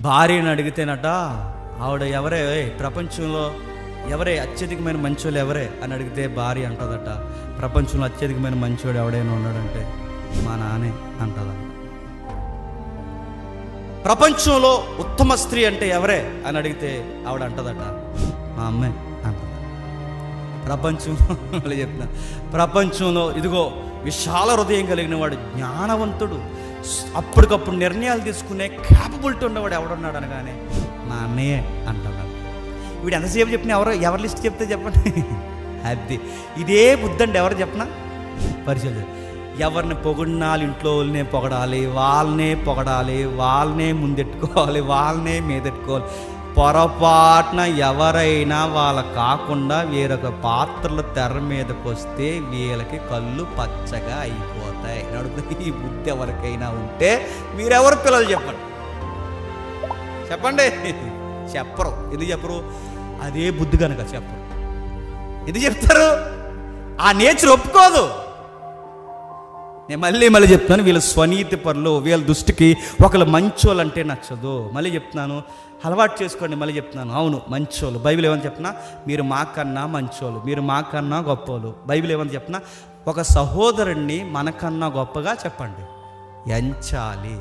భార్యను అడిగితేనట ఆవిడ ఎవరే ప్రపంచంలో ఎవరే అత్యధికమైన మంచోళ్ళు ఎవరే అని అడిగితే భార్య అంటదట, ప్రపంచంలో అత్యధికమైన మంచోడు ఎవడైనా ఉన్నాడంటే మా నాన్నే అంటదంట. ప్రపంచంలో ఉత్తమ స్త్రీ అంటే ఎవరే అని అడిగితే ఆవిడ అంటదట, మా అమ్మే అంటది. ప్రపంచంలో చెప్తున్నా, ప్రపంచంలో ఇదిగో విశాల హృదయం కలిగిన వాడు, జ్ఞానవంతుడు, అప్పటికప్పుడు నిర్ణయాలు తీసుకునే క్యాపబిలిటీ ఉన్నవాడు ఎవడున్నాడు అనగానే మా అన్నయ్యే అంటున్నాడు. వీడు ఎంతసేపు చెప్పినా ఎవరి లిస్ట్ చెప్తే చెప్పండి. అది ఇదే బుద్ధండి. ఎవరు చెప్పనా పరిచయం. ఎవరిని పొగిడినాలు ఇంట్లో వాళ్ళనే పొగడాలి, వాళ్ళనే ముందెట్టుకోవాలి, వాళ్ళనే మీదెట్టుకోవాలి. పొరపాటున ఎవరైనా వాళ్ళ కాకుండా వేరొక పాత్రల తెర మీదకి వస్తే వీళ్ళకి కళ్ళు పచ్చగా అయిపోతాయి. నడుపుతుంది. ఈ బుద్ధి ఎవరికైనా ఉంటే మీరెవరు పిల్లలు చెప్పండి. చెప్పరు. ఎందుకు చెప్పరు? అదే బుద్ధి కనుక చెప్పరు. ఎందుకు చెప్తారు? ఆ నేచర్ ఒప్పుకోదు. నేను మళ్ళీ చెప్తున్నాను, వీళ్ళ స్వనీతి పరులు, వీళ్ళ దృష్టికి ఒకళ్ళు మంచోళ్ళు అంటే నచ్చదు. మళ్ళీ చెప్తున్నాను, అలవాటు చేసుకోండి. మళ్ళీ చెప్తున్నాను, అవును మంచోళ్ళు. బైబిల్ ఏమని చెప్పినా, మీరు మాకన్నా మంచోళ్ళు, మీరు మాకన్నా గొప్పలు. బైబిల్ ఏమని చెప్పినా, ఒక సహోదరుణ్ణి మనకన్నా గొప్పగా చెప్పండి ఎంచాలి.